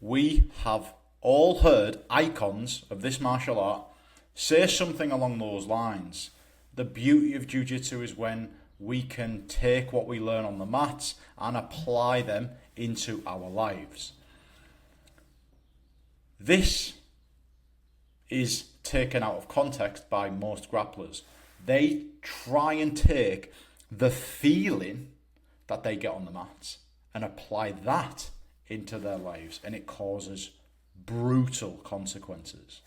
we have all heard icons of this martial art say something along those lines. The beauty of jiu-jitsu is when we can take what we learn on the mats and apply them into our lives. This is taken out of context by most grapplers. They try and take the feeling that they get on the mats and apply that into their lives, and it causes brutal consequences.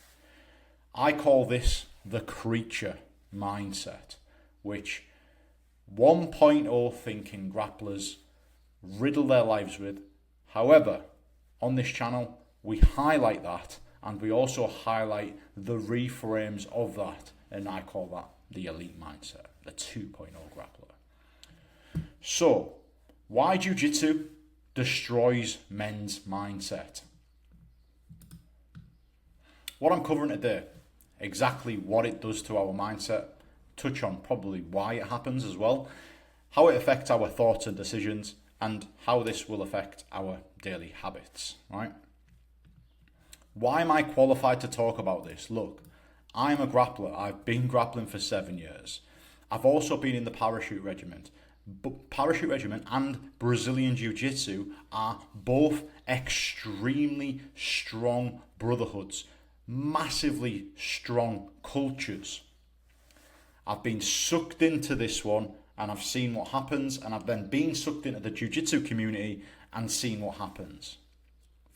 I call this the creature mindset, which 1.0 thinking grapplers riddle their lives with. However, on this channel, we highlight that, and we also highlight the reframes of that, and I call that the elite mindset, the 2.0 grappler. So, why jiu-jitsu destroys men's mindset? What I'm covering today, exactly what it does to our mindset, touch on probably why it happens as well, how it affects our thoughts and decisions, and how this will affect our daily habits, right? Why am I qualified to talk about this? Look, I'm a grappler. I've been grappling for 7 years. I've also been in the parachute regiment. Parachute regiment and Brazilian Jiu-Jitsu are both extremely strong brotherhoods, massively strong cultures. I've been sucked into this one and I've seen what happens, and I've then been sucked into the Jiu-Jitsu community and seen what happens.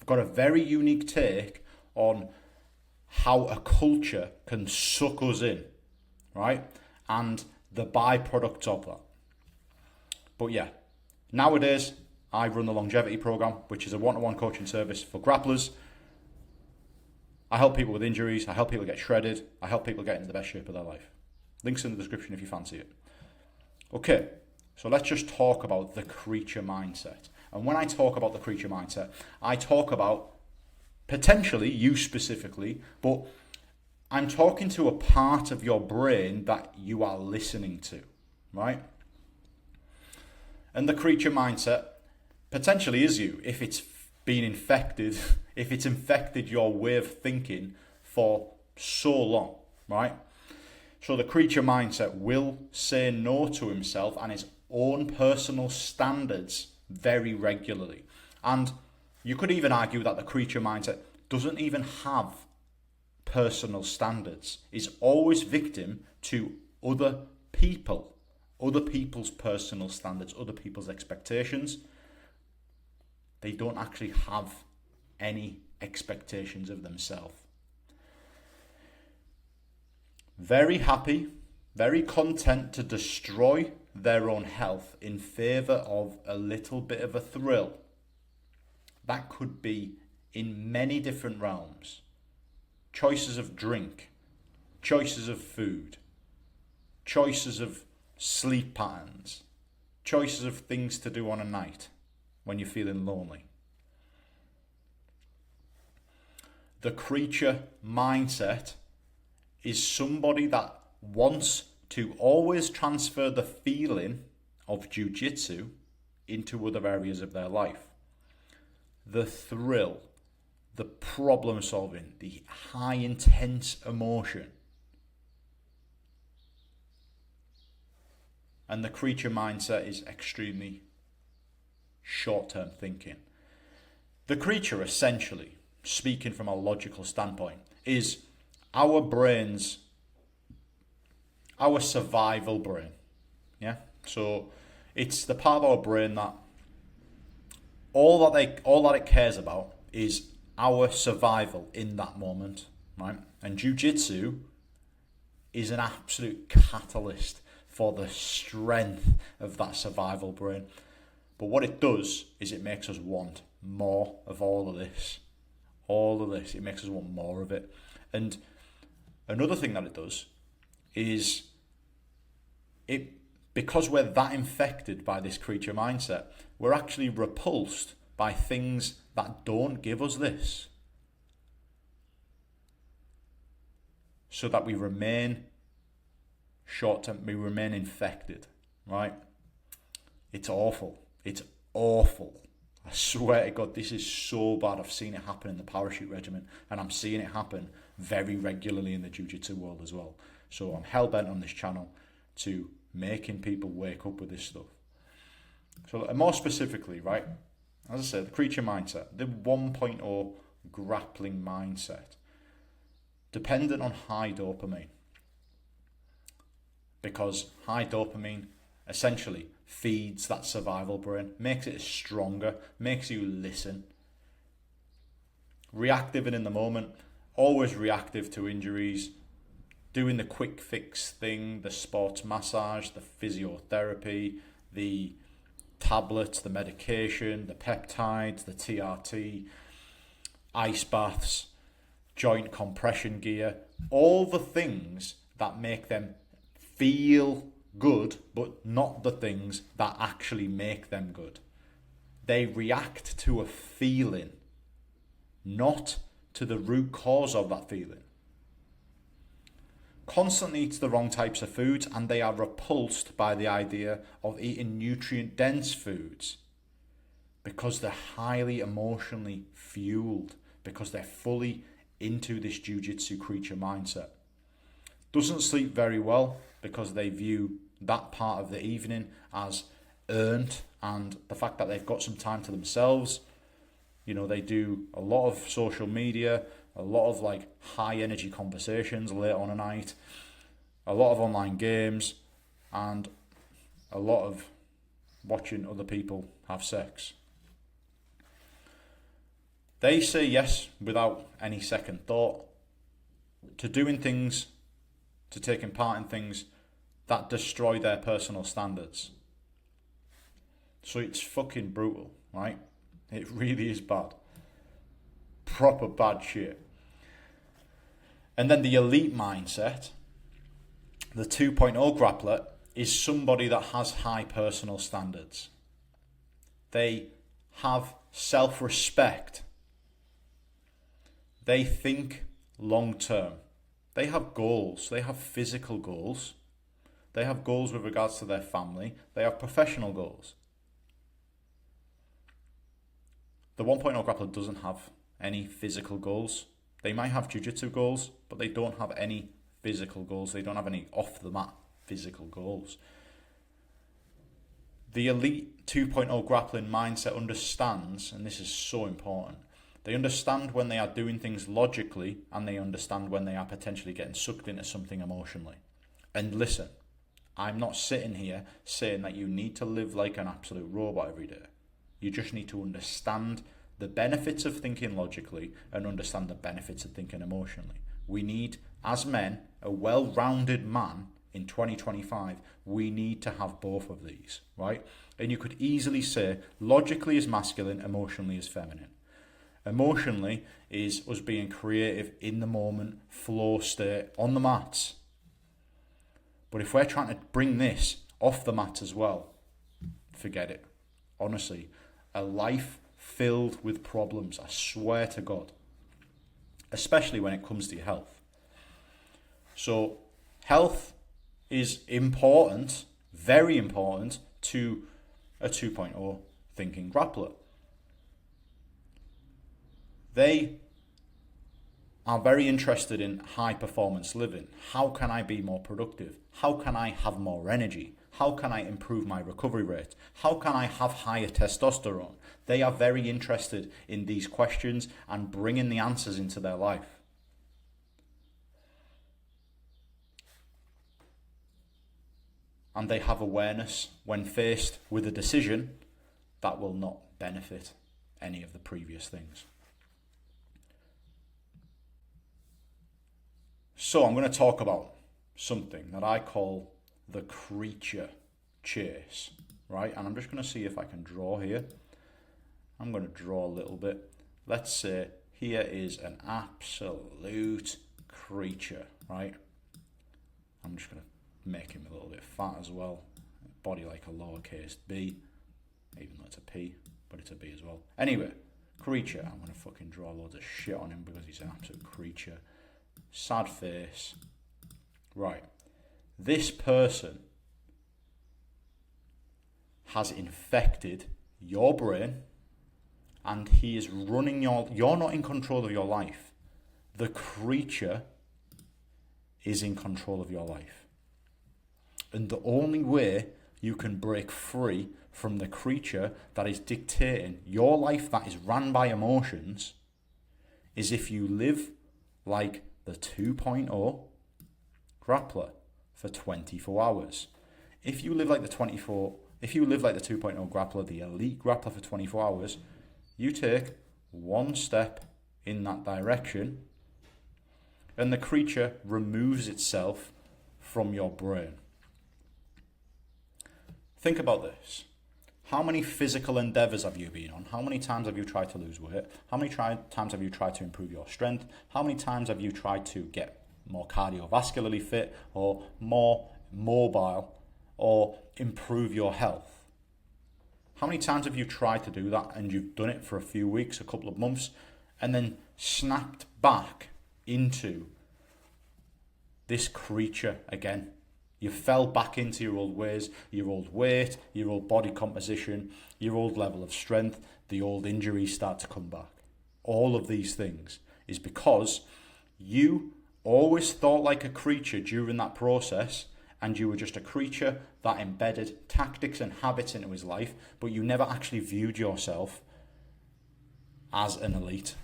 I've got a very unique take on how a culture can suck us in, right? And the byproducts of that. But yeah, nowadays I run the longevity program, which is a one-to-one coaching service for grapplers. I help people with injuries, I help people get shredded, I help people get into the best shape of their life. Links in the description if you fancy it. Okay, so let's just talk about the creature mindset. And when I talk about the creature mindset, I talk about potentially you specifically, but I'm talking to a part of your brain that you are listening to, right? And the creature mindset potentially is you if it's been infected, if it's infected your way of thinking for so long, right? So the creature mindset will say no to himself and his own personal standards very regularly. And you could even argue that the creature mindset doesn't even have personal standards, is always victim to other people, other people's personal standards, other people's expectations. They don't actually have any expectations of themselves. Very happy, very content to destroy their own health in favour of a little bit of a thrill. That could be in many different realms. Choices of drink, choices of food, choices of sleep patterns, choices of things to do on a night when you're feeling lonely. The creature mindset is somebody that wants to always transfer the feeling of jiu-jitsu into other areas of their life. The thrill, the problem solving, the high intense emotion. And the creature mindset is extremely short-term thinking. The creature, essentially, speaking from a logical standpoint, is our brains, our survival brain. Yeah? So it's the part of our brain that all that it cares about is our survival in that moment, right? And jiu-jitsu is an absolute catalyst for the strength of that survival brain. But what it does is it makes us want more of all of this. All of this. It makes us want more of it. And another thing that it does is because we're that infected by this creature mindset, we're actually repulsed by things that don't give us this. So that we remain short-term, we remain infected, right? It's awful. It's awful I swear to God, this is so bad. I've seen it happen in the parachute regiment, and I'm seeing it happen very regularly in the jiu-jitsu world as well. So I'm hell-bent on this channel to making people wake up with this stuff. So more specifically, right, as I said, the creature mindset, the 1.0 grappling mindset, dependent on high dopamine. Because high dopamine essentially feeds that survival brain, makes it stronger, makes you listen. Reactive and in the moment, always reactive to injuries, doing the quick fix thing, the sports massage, the physiotherapy, the tablets, the medication, the peptides, the TRT, ice baths, joint compression gear, all the things that make them feel good, but not the things that actually make them good. They react to a feeling, not to the root cause of that feeling. Constantly eats the wrong types of foods, and they are repulsed by the idea of eating nutrient-dense foods because they're highly emotionally fueled, because they're fully into this jiu-jitsu creature mindset. Doesn't sleep very well because they view that part of the evening as earned, and the fact that they've got some time to themselves. You know, they do a lot of social media, a lot of like high energy conversations late on at night, a lot of online games, and a lot of watching other people have sex. They say yes without any second thought to doing things, to taking part in things that destroy their personal standards. So it's fucking brutal, right? It really is bad. Proper bad shit. And then the elite mindset, the 2.0 grappler, is somebody that has high personal standards. They have self-respect. They think long term. They have goals. They have physical goals. They have goals with regards to their family. They have professional goals. The 1.0 grappler doesn't have any physical goals. They might have jiu-jitsu goals, but they don't have any physical goals. They don't have any off-the-mat physical goals. The elite 2.0 grappling mindset understands, and this is so important, they understand when they are doing things logically, and they understand when they are potentially getting sucked into something emotionally. And listen, I'm not sitting here saying that you need to live like an absolute robot every day. You just need to understand the benefits of thinking logically and understand the benefits of thinking emotionally. We need, as men, a well-rounded man in 2025. We need to have both of these, right? And you could easily say logically is masculine, emotionally is feminine. Emotionally is us being creative in the moment, flow state, on the mats. But if we're trying to bring this off the mat as well, forget it. Honestly, a life filled with problems, I swear to God. Especially when it comes to your health. So, health is important, very important, to a 2.0 thinking grappler. They are very interested in high performance living. How can I be more productive? How can I have more energy? How can I improve my recovery rate? How can I have higher testosterone? They are very interested in these questions and bringing the answers into their life. And they have awareness when faced with a decision that will not benefit any of the previous things. So I'm going to talk about something that I call the creature chase, right? And I'm just going to see if I can draw here. I'm going to draw a little bit. Let's say here is an absolute creature, right? I'm just going to make him a little bit fat as well. Body like a lowercase b, even though it's a p, but it's a b as well. Anyway, creature. I'm going to fucking draw loads of shit on him because he's an absolute creature. Sad face. Right. This person has infected your brain, and he is running you're not in control of your life. The creature is in control of your life. And the only way you can break free from the creature that is dictating your life, that is ran by emotions, is if you live like the 2.0 grappler for 24 hours. If you live like the 2.0 grappler, the elite grappler for 24 hours, you take one step in that direction and the creature removes itself from your brain. Think about this. How many physical endeavors have you been on? How many times have you tried to lose weight? How many times have you tried to improve your strength? How many times have you tried to get more cardiovascularly fit or more mobile or improve your health? How many times have you tried to do that and you've done it for a few weeks, a couple of months, and then snapped back into this creature again? You fell back into your old ways, your old weight, your old body composition, your old level of strength, the old injuries start to come back. All of these things is because you always thought like a creature during that process, and you were just a creature that embedded tactics and habits into his life, but you never actually viewed yourself as an elite.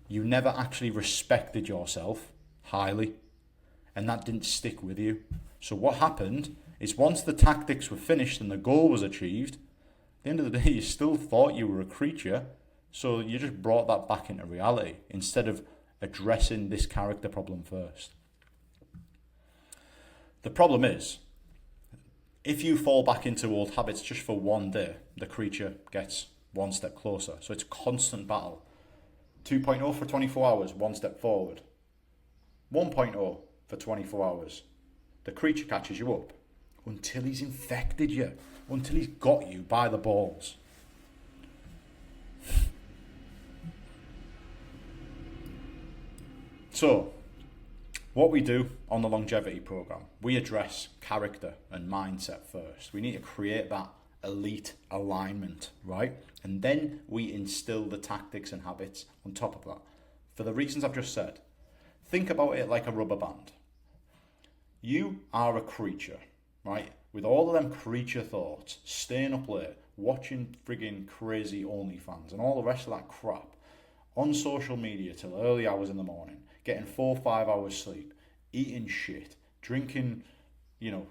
You never actually respected yourself highly, and that didn't stick with you. So what happened is once the tactics were finished and the goal was achieved, at the end of the day, you still thought you were a creature, so you just brought that back into reality instead of addressing this character problem first. The problem is, if you fall back into old habits just for one day, the creature gets one step closer. So it's a constant battle. 2.0 for 24 hours, one step forward. 1.0 for 24 hours. The creature catches you up until he's infected you, until he's got you by the balls. So, what we do on the longevity program, we address character and mindset first. We need to create that elite alignment, right? And then we instill the tactics and habits on top of that. For the reasons I've just said, think about it like a rubber band. You are a creature, right? With all of them creature thoughts, staying up late, watching frigging crazy OnlyFans and all the rest of that crap, on social media till early hours in the morning, getting 4 or 5 hours sleep, eating shit, drinking,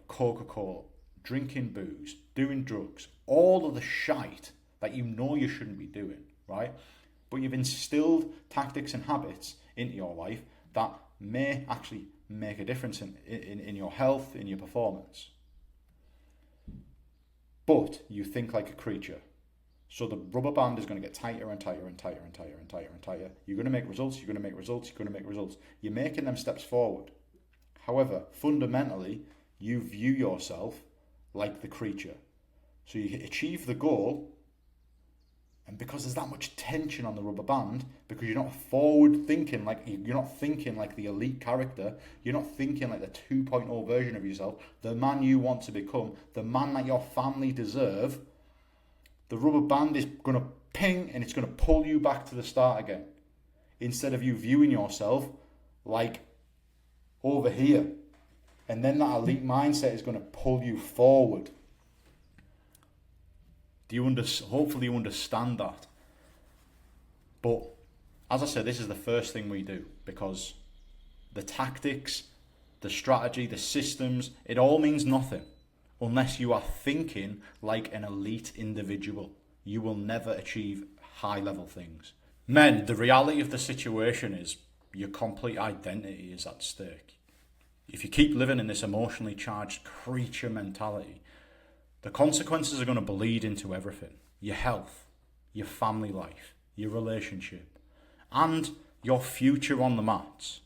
Coca-Cola, drinking booze, doing drugs, all of the shite that you know you shouldn't be doing, right? But you've instilled tactics and habits into your life that may actually make a difference in your health, in your performance. But you think like a creature. So the rubber band is going to get tighter and tighter and tighter and tighter and tighter and tighter. You're going to make results, you're going to make results, you're going to make results. You're making them steps forward. However, fundamentally, you view yourself like the creature. So you achieve the goal, and because there's that much tension on the rubber band, because you're not forward thinking you're not thinking like the elite character, you're not thinking like the 2.0 version of yourself, the man you want to become, the man that your family deserve, the rubber band is going to ping and it's going to pull you back to the start again. Instead of you viewing yourself like over here. And then that elite mindset is going to pull you forward. Hopefully you understand that. But as I said, this is the first thing we do, because the tactics, the strategy, the systems, it all means nothing unless you are thinking like an elite individual. You will never achieve high level things. Men, the reality of the situation is your complete identity is at stake. If you keep living in this emotionally charged creature mentality, the consequences are going to bleed into everything. Your health, your family life, your relationship, and your future on the mats.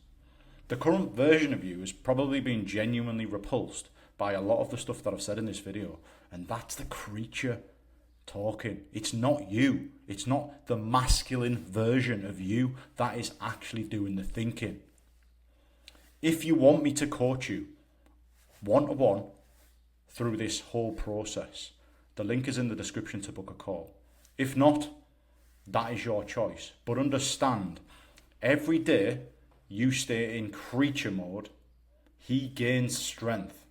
The current version of you has probably been genuinely repulsed by a lot of the stuff that I've said in this video, and that's the creature talking. It's not you. It's not the masculine version of you that is actually doing the thinking. If you want me to coach you one-to-one through this whole process, the link is in the description to book a call. If not, that is your choice. But understand, every day you stay in creature mode, he gains strength.